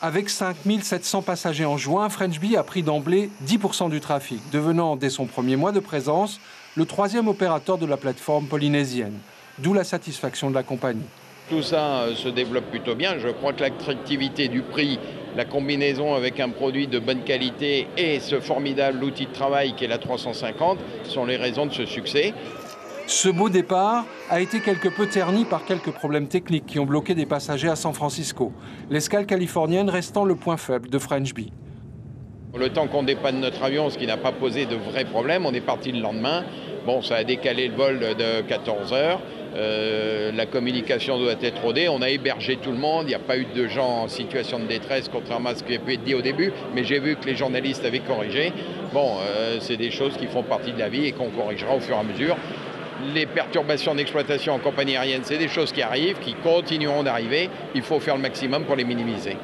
Avec 5 700 passagers en juin, FrenchBee a pris d'emblée 10% du trafic, devenant dès son premier mois de présence le troisième opérateur de la plateforme polynésienne, d'où la satisfaction de la compagnie. Tout ça se développe plutôt bien. Je crois que l'attractivité du prix, la combinaison avec un produit de bonne qualité et ce formidable outil de travail qu'est la 350 sont les raisons de ce succès. Ce beau départ a été quelque peu terni par quelques problèmes techniques qui ont bloqué des passagers à San Francisco, l'escale californienne restant le point faible de FrenchBee. Le temps qu'on dépanne notre avion, ce qui n'a pas posé de vrais problèmes, on est parti le lendemain. Bon, ça a décalé le vol de 14 heures. La communication doit être rodée. On a hébergé tout le monde. Il n'y a pas eu de gens en situation de détresse, contrairement à ce qui a pu être dit au début. Mais j'ai vu que les journalistes avaient corrigé. Bon, c'est des choses qui font partie de la vie et qu'on corrigera au fur et à mesure. Les perturbations d'exploitation en compagnie aérienne, c'est des choses qui arrivent, qui continueront d'arriver. Il faut faire le maximum pour les minimiser.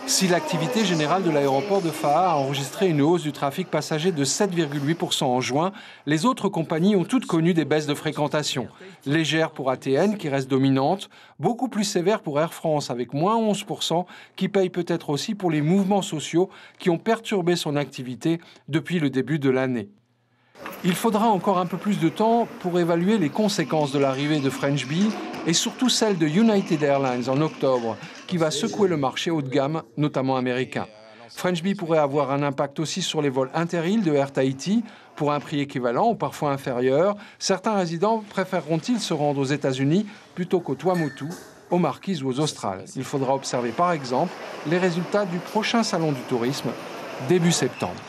Si l'activité générale de l'aéroport de Fa'a a enregistré une hausse du trafic passager de 7,8% en juin, les autres compagnies ont toutes connu des baisses de fréquentation. Légères pour ATN, qui reste dominante, beaucoup plus sévères pour Air France, avec moins 11%, qui paye peut-être aussi pour les mouvements sociaux qui ont perturbé son activité depuis le début de l'année. Il faudra encore un peu plus de temps pour évaluer les conséquences de l'arrivée de FrenchBee et surtout celle de United Airlines en octobre, qui va secouer le marché haut de gamme, notamment américain. FrenchBee pourrait avoir un impact aussi sur les vols inter-îles de Air Tahiti. Pour un prix équivalent ou parfois inférieur, certains résidents préféreront-ils se rendre aux États-Unis plutôt qu'au Tuamotu, aux Marquises ou aux Australes. Il faudra observer par exemple les résultats du prochain salon du tourisme début septembre.